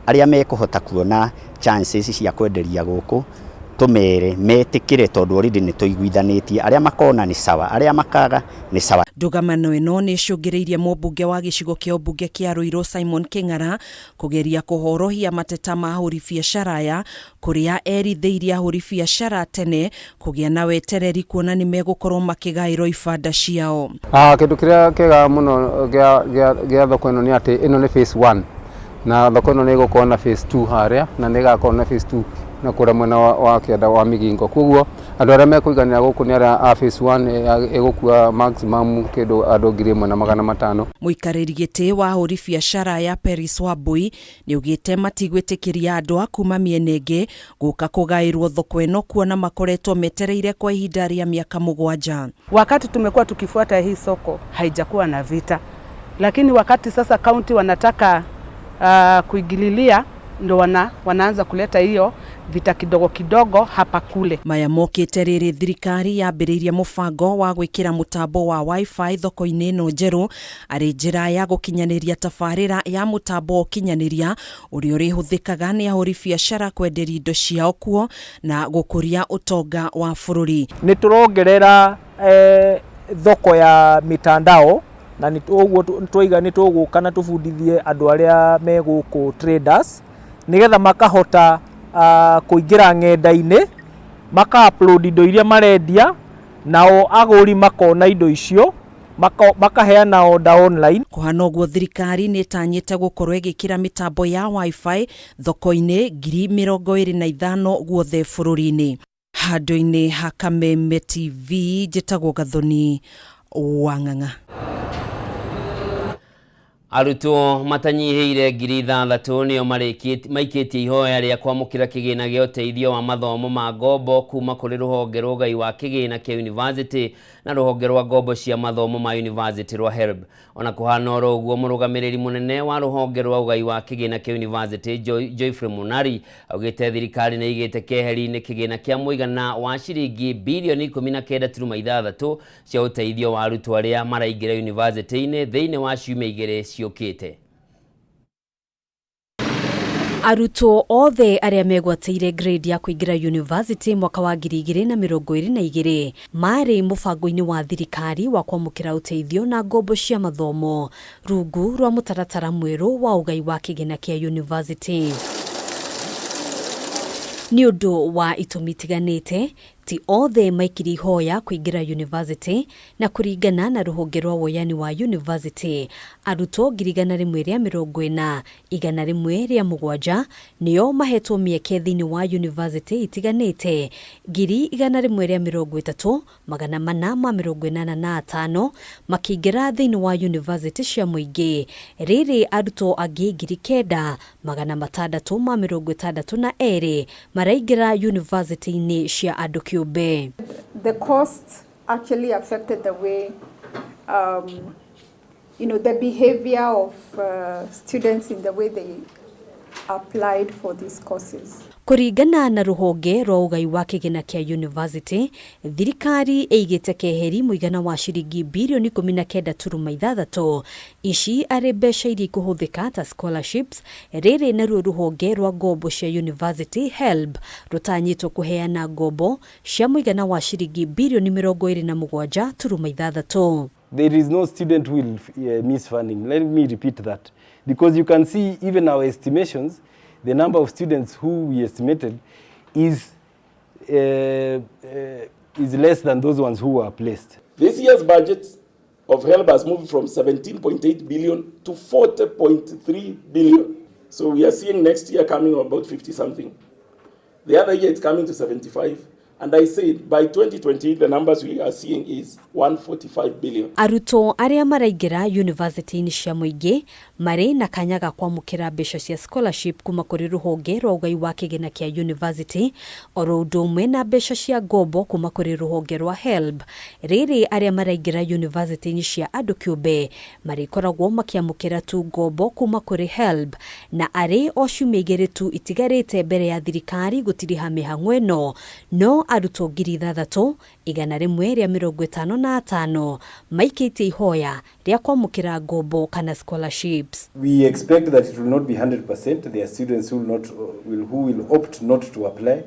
aria mekuhota kuona chances cia kwenderia gũkũ tumere metĩkĩre tondu already nĩ tũiguithanĩtie aria makona ni sawa aria makaga ni sawa. Ndugamano ĩno nĩ icũngĩrĩirie mũmbunge wa gĩcigo kĩa ũmbunge kĩa Ruiru Simon King'ara kugeria kuhorohia mateta ma ahũri biacara aya kuria erithĩirie ahũri biacara tene kũgĩa na wetereri kuona nĩ megũkorwo makĩgaĩrwo ibanda ciao. Kĩndũ kĩrĩa kĩega mũno gĩa thoko ĩno nĩ atĩ ĩno nĩ phase 1 na thoko ĩno nĩ ĩgũkorwo na phase 2 harĩa na nĩ ĩgakorwo na phase 2 na kũra mwena wa kĩanda wa Migingo. Koguo Andũ arĩa mekũiganĩra gũkũ nĩ arĩa phase 1 ĩgũkua maximum kĩndũ andũ 1,500. Mũikarĩri gĩtĩ wa hũri biacara ya Paris Wambui nĩ ugĩte matigwĩtĩkĩria andũ a kuma mĩena ĩngĩ gũka kũgaĩrwo thoko ĩno kuona makoretwo metereire kwa ihinda rĩa miaka 7. Wakati tumekuwa tukifuata hii soko haijakuwa na vita, lakini wakati sasa kaunti wanataka kuigililia ndo wanaanza kuleta hiyo vita kidogo kidogo hapa kule. Maya mokĩte rĩrĩ thirikari yambĩrĩirie mũbango wa gwĩkĩra mũtambo wa Wi-Fi thoko-inĩ ĩno njerũ arĩ njĩra ya gũkinyanĩria tabarĩra ya mũtambo ũkinyanĩria ũrĩa ũrĩhũthĩkaga nĩ ahũri biacara kwenderia indo ciao kuo na gũkũria ũtonga wa bũrũri. Nĩ tũrongerera thoko ya mitandao na nĩ tũgũka na tũbundithie andũ arĩa me gũkũ traders nigetha makahota kuingira ng'enda-inĩ maka-upload indo iria marendia nao agũri makona indo icio makaheana order online. Kũhana ũguo thirikari nĩ ĩtanyĩte gũkorwo ĩgĩkĩra mĩtambo ya Wi-Fi thoko-inĩ 25,000 guothe bũrũri-inĩ. Handũ-inĩ ha Kameme TV njĩtagwo Gathoni Wang'ang'a. Arutwo matanyihĩire 6,000 nĩo maikĩtie ihoya rĩa kwamũkĩra kĩgĩna gĩa ũteithio wa mathomo ma ngombo kuma kũrĩ rũhonge rwa ũgai wa kĩgĩna kĩa university na rũhonge rwa ngombo cia mathomo ma university rwa HELB. Ona kũhana oro ũguo mũrũgamĩrĩri mũnene wa rũhonge rwa ũgai wa kĩgĩna kĩa university Joyfrey Munari augĩte thirikari nĩ igĩte keheri-inĩ kĩgĩna kĩa mũigana wa ciringi bilioni 19.6 cia ũteithio wa arutwo arĩa maraingĩra university-inĩ thĩinĩ wa ciumia 2 ciũkĩte. Arutwo othe arĩa megwatĩire grade ya kũingĩra university mwaka wa 2022 marĩ mũbango-inĩ wa thirikari wa kwamũkĩra ũteithio na ngombo cia mathomo rungu rwa mũtaratara mwerũ wa ũgai wa kĩgĩna kĩa university. Nĩ ũndũ wa itũmi itiganĩte, ti othe maikiri ihoya kũingĩra university na kũringana na rũhonge rwa woyani wa university arutwo 140,100 107 nĩo mahetwo mĩeke thĩinĩ wa university itiganĩte 130,300 485 makĩingĩra thĩinĩ wa university cia mũingĩ. Rĩrĩ arutwo angĩ 9,662 maraingĩra university-inĩ cia andũ kĩũmbe. The cost actually affected the way, the behavior of students in the way they applied for these courses. Kũringana na rũhonge rwa ũgai wa kĩgĩna kĩa university, thirikari ĩigĩte keheri mũigana wa ciringi bilioni 19.6 ici arĩ mbeca iria ikũhũthĩka ta scholarships. Rĩrĩ naruo rũhonge rwa ngombo cia university HELB rũtanyĩtwo kũheana ngombo cia mũigana wa ciringi bilioni 27.6. There is no student who will miss funding. Let me repeat that, because you can see even our estimations, the number of students who we estimated is less than those ones who were placed. This year's budget of HELB has moved from 17.8 billion to 40.3 billion. So we are seeing next year coming about 50 something. The other year it's coming to 75. And I said by 2020 the numbers we are seeing is 145 billion. Arutwo arĩa maraingĩra university-inĩ cia mũingĩ marĩ na kanya ga kwamũkĩra mbeca cia scholarship kuma kũrĩ rũhonge rwa ũgai wa kĩgĩna kĩa university oro ũndũ ũmwe na mbeca cia ngombo kuma kũrĩ rũhonge rwa HELB. Rĩrĩ arĩa maraingĩra university-inĩ cia andũ kĩũmbe marĩkoragwo makĩamũkĩra tu ngombo kuma kũrĩ HELB na arĩ o ciumia 2 tu itigarĩte mbere ya thirikari gũtiriha mĩhang'o ĩno. No arutwo 155 maikĩtie ihoya rĩa kwamũkĩra ngombo kana scholarships. We expect that it will not be 100%. There are students who will opt not to apply,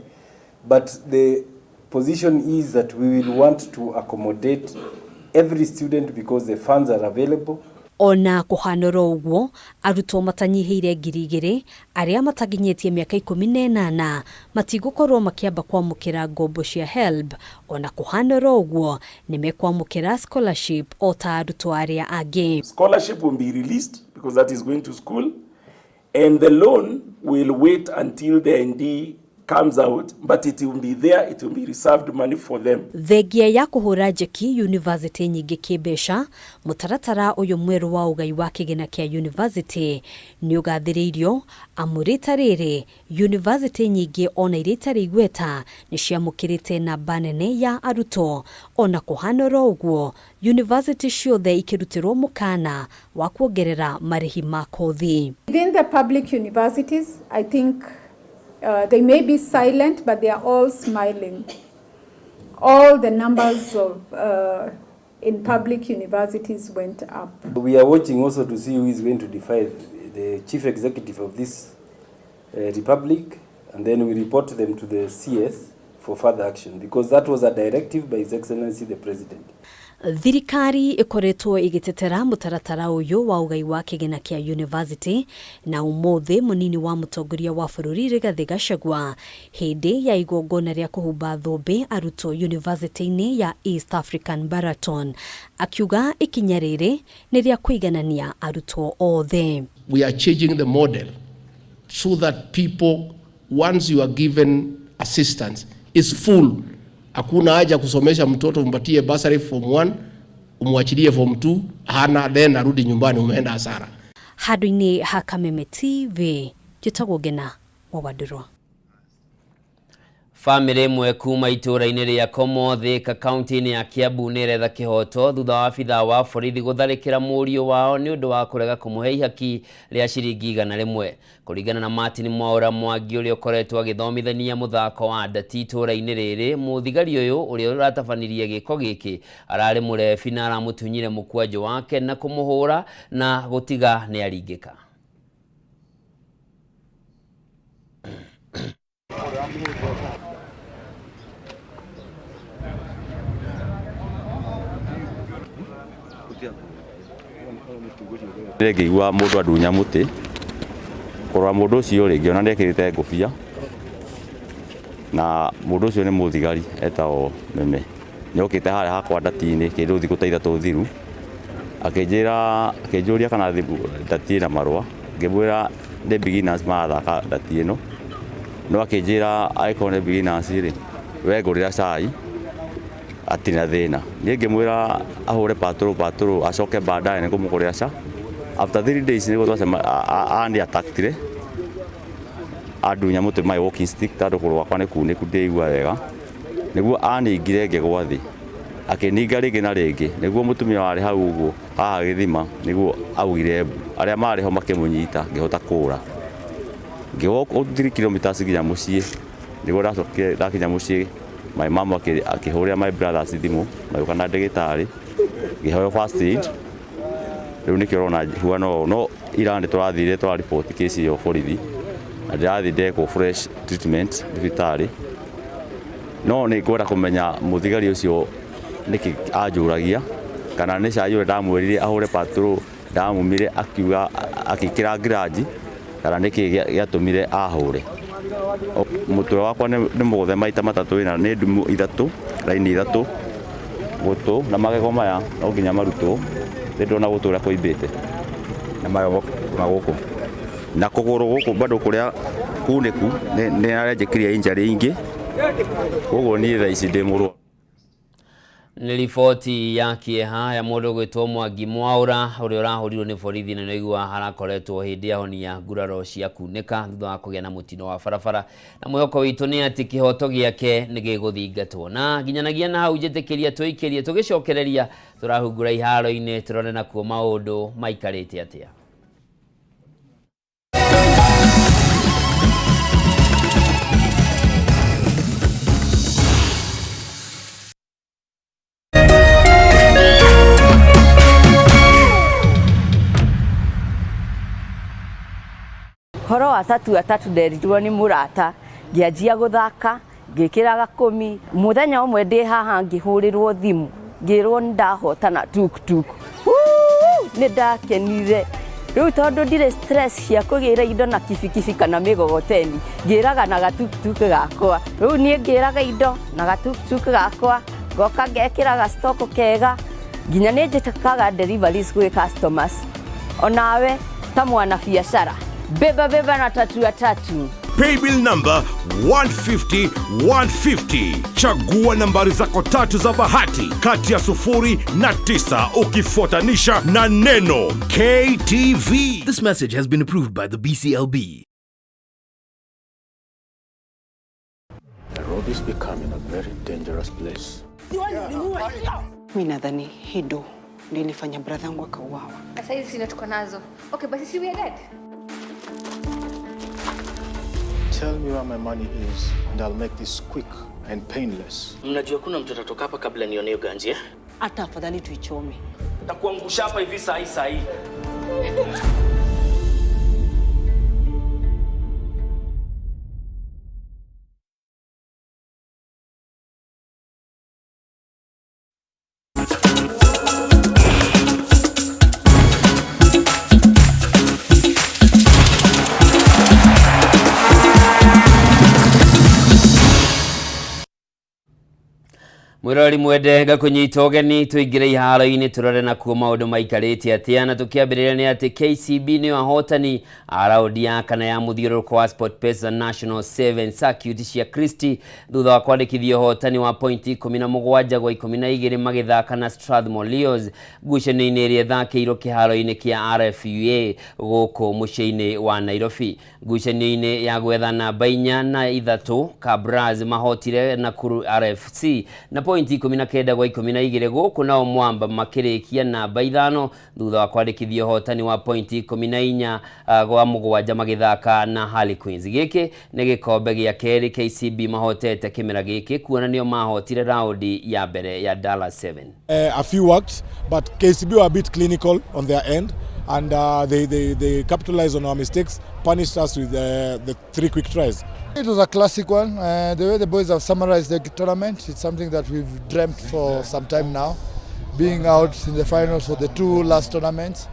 but the position is that we will want to accommodate every student because the funds are available. Ona kũhanora ũguo arutwo matanyihĩire 2,000 arĩa matakinyĩtie mĩaka 18 matigũkorwo makĩamba kwamũkĩra ngombo cia HELB. Ona kũhanora ũguo nĩmekwamũkĩra scholarship o ta arutwo arĩa angĩ. Scholarship will be released because that is going to school, and the loan will wait until the ND comes out, but it will be there, it will be reserved money for them. Thengia ya kuhura njeki university nyingi kibesha mutaratara uyu mweru wa ugai wa kigina kia university ni ugathiririo amurita riri university nyingi ona iritari igweta ni ciamukirite na banene ya aruto ona kuhanora uguo university ciothe ikirutirwo mukana wa kuongerera marihi ma kothi. Within the public universities, I think they may be silent, but they are all smiling. All the numbers of in public universities went up. We are watching also to see who is going to defy the chief executive of this republic, and then we report them to the CS for further action, because that was a directive by His Excellency the President. Thirikari ikoretwo igitetera mutaratara uyu wa ugai wa kigina kia university na umuthi munini wa mutongoria wa bururi Rigathi Gachagua hindi ya igongona ria kuhumba thumbi aruto university-ini ya East African Marathon akiuga ikinya riri ni ria kuiganania aruto othe. We are changing the model so that people, once you are given assistance, is full. Hakuna haja kusomesha mtoto umpatie bursary form 1 umwachilie form 2 hana then arudi nyumbani umeenda hasara. Haduini ha Kameme TV jitagwo Gena Mwawadurwa. Family mwe kuma itura-ini ria Komothi ka kaunti-ini ya Kiambu niretha kihoto thutha wa abitha wa borithi gutharikira murio wao ni undu wa kurega kumuhe ihaki ria ciringi 100 kuringana na Martin Mwaura Mwangi uria ukoretwo agithomithania muthako wa ndati itura-ini riri. Muthigari uyu uria uratafanirie giko giki arari murebi na aramutunyire mukwanjo wake na kumuhura na gutiga ni aringika. Ngĩigua mũndũ andunya mũtĩ kũrora mũndũ ũcio rĩngĩ ona ndekĩrĩte ngũbia na mũndũ ũcio nĩ mũthigari etagwo Meme nĩokĩte harĩa hakwa ndati-inĩ kĩndũ thikũ ta ithatũ thiru akĩnjũria kana ndati ĩna marũa ngĩmwĩra nĩ beginners marathaka ndati ĩno no akĩnjĩra angĩkorwo nĩ beginners rĩ we ngũrĩra cai atina thĩna niĩ ngĩmwĩra ahũre patrol acoke baadaye nĩngũmũgũrĩra ca. After 3 days nĩguo twacema ani attackire andunya mũtĩ my walking stick tondũ kũrũ gwakwa nĩ kunĩku ndĩigua wega nĩguo aningire ngĩgwa thĩ akĩninga rĩngĩ na rĩngĩ nĩguo mũtumia warĩ hau ũguo haha gĩthima nĩguo augire arĩa marĩ ho makĩmũnyita ngĩhota kũra ngĩgoka 3 kilometers nginya mũciĩ nĩguo ndacokire ndakinya mũciĩ my mama akĩhũrĩra my brothers thimũ magĩũka na ndagĩtarĩ ngĩheo first aid. Rĩu nĩkĩo ũrona huano no ira nĩ tũrathire twa report case yo borithi na ndĩrathi ndekwo fresh treatment thibitarĩ no nĩ ngwenda kũmenya mũthigari ũcio nĩkĩ anjũragia kana nĩ cai ũrĩa ndamwĩrire ahũre patrol ndamumire akiuga akĩkĩra ngiraji kana nĩkĩ gĩatũmire ahũre. Mũtwe wakwa nĩ mũgũthe maita matatũ na nĩ ndumu ithatũ raini ithatũ gũtũ na magego maya no nginya marutwo ndona gũtũ ũrĩa kũimbĩte na magego magũkũ na kũgũrũ gũkũ bado kũrĩa kunĩku nĩ arenjĩkirie injury ingĩ koguo niĩ thaa ici ndĩ mũrwaru. Nĩ riboti ya kĩeha ya mũndũ gwĩtwo Mwangi Mwaura ũrĩa ũrahũrirwo nĩ borithi na nĩigua harakoretwo hĩndĩ ya honia nguraro cia kunĩka thutha wa kũgĩa na mũtino wa barabara na mwĩhoko witũ nĩ atĩ kĩhoto gĩake nĩ gĩgũthingatwo na nginyanagia na hau njĩtĩkĩria twĩikĩrie tũgĩcokereria tũrahungura iharo-inĩ tũrone nakuo maũndũ maikarĩte atĩa. Horo atatu nderirwo nĩ mũrata ngĩanjia gũthaka ngĩkĩra 10 mũthenya ũmwe ndĩ haha ngĩhũrĩrwo thimũ ngĩrwo ndahotana tuk nĩ ndakenire rĩu tondũ ndirĩ stress cia kũgĩra indo na kibikibi kana mĩgogoteni ngĩraga na gatuktuk gakwa rĩu niĩ ngĩraga indo na gatuktuk gakwa ngoka ngekĩra stock kega nginya nĩ njĩtĩkaga deliveries gwĩ customers onawe ta mwana biacara beba na tatu paybill number 150-150. Chagua nambari zako tatu za bahati kati ya 0 na 9 ukifuatanisha na neno KTV. This message has been approved by the BCLB. Nairobi is becoming a very dangerous place. Mimi nadhani hido ndio ilifanya brother yangu akauawa. Sasa hizi sina tuko nazo. Okay, but si we are dead. Tell me where my money is and I'll make this quick and painless. Mnajua kuna mtu atatoka hapa kabla nione ganji? Hata afadhali tuichome. Nitakuangusha hapa hivi saa hii. Mwirori mwendenga kunyita ugeni tuingire iharo-ini turore na kuo maundu maikarite atia na tukiambiriria ni ati KCB ni ahotani raundi ya kana ya muthiururuko wa SportPesa National 7 Circuit cia Christie thutha wa kwandikithio hotani wa pointi 17 gwa 12 magithaka na Strathmore Leos ngucanio-ini iria thakiirwo kiharo-ini kia RFUA guku muciĩ-ini wa Nairobi. Ngucanio-ini ya gwetha namba 4 na 3 Kabras mahotire Nakuru RFC na pointi 19 gwa 12 guku nao Mwamba makirikia namba 5 thutha wa kwandikithio hotani wa pointi 14 gwa 7 magithaka na Harlequins. Giki ni gikombe gia keri KCB mahotete kimera giki kuonanio mahotire raundi ya mbere ya $7. A few worked, but KCB were a bit clinical on their end, and they capitalized on our mistakes, punished us with the 3 quick tries. It was a classic one. The way the boys have summarized the tournament, it's something that we've dreamt for some time now, being out in the finals for the 2 last tournaments.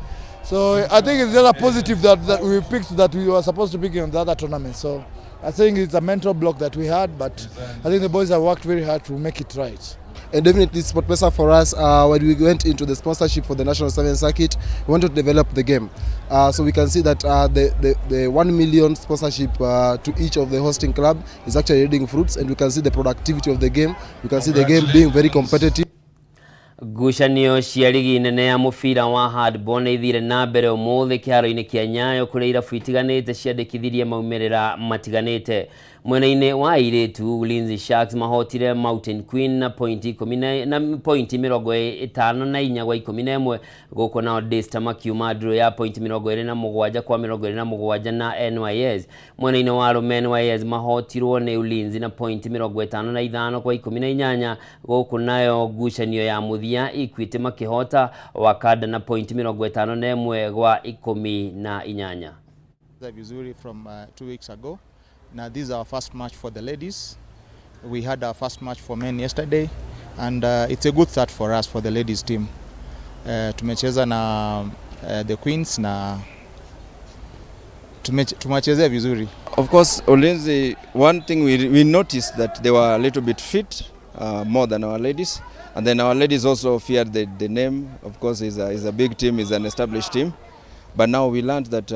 So I think it's just a positive that we picked that we were supposed to pick in the other tournament. So I think it's a mental block that we had, but I think the boys have worked very hard to make it right. And definitely SportPesa for us, when we went into the sponsorship for the National 7 Circuit, we wanted to develop the game. So we can see that the 1 million sponsorship to each of the hosting club is actually yielding fruits, and we can see the productivity of the game. We can see the game being very competitive. Ngucanio cia ligi nene ya mubira wa handball ni ithire na mbere umuthi kiharo-ini kia Nyayo kuria irabu itiganite ciandikithirie maumirira matiganite. Mwena-ini wa iritu Ulinzi Sharks mahotire Mountain Queen na pointi 54 gwa 11 guko nao Daystar makiuma draw ya pointi 27 kwa 27 na NYS. Mwena-ini wa arume NYS mahotirwo ni Ulinzi na pointi 55 kwa 18 guko nayo ngucanio ya muthia Equity makihota Wakada na pointi 51 gwa 18. Vizuri from 2 weeks ago. Now this is our first match for the ladies. We had our first match for men yesterday, and it's a good start for us, for the ladies team. Tumecheza na the Queens na tumechezea vizuri. Of course, Ulinzi, one thing we noticed that they were a little bit fit, more than our ladies, and then our ladies also feared the name. Of course, is a big team, is an established team. But now we learned that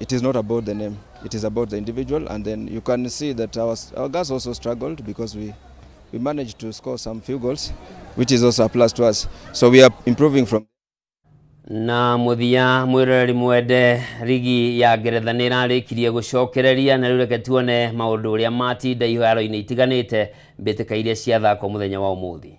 it is not about the name, it is about the individual, and then you can see that our girls also struggled because we managed to score some few goals, which is also a plus to us. So we are improving from. Na muthia mwirori mwende ligi ya Ngeretha ni rarikirie gucokereria na rureke tuone maundu uria matinda iharo-ini itiganite mbitika iria cia thako muthenya wa umuthi.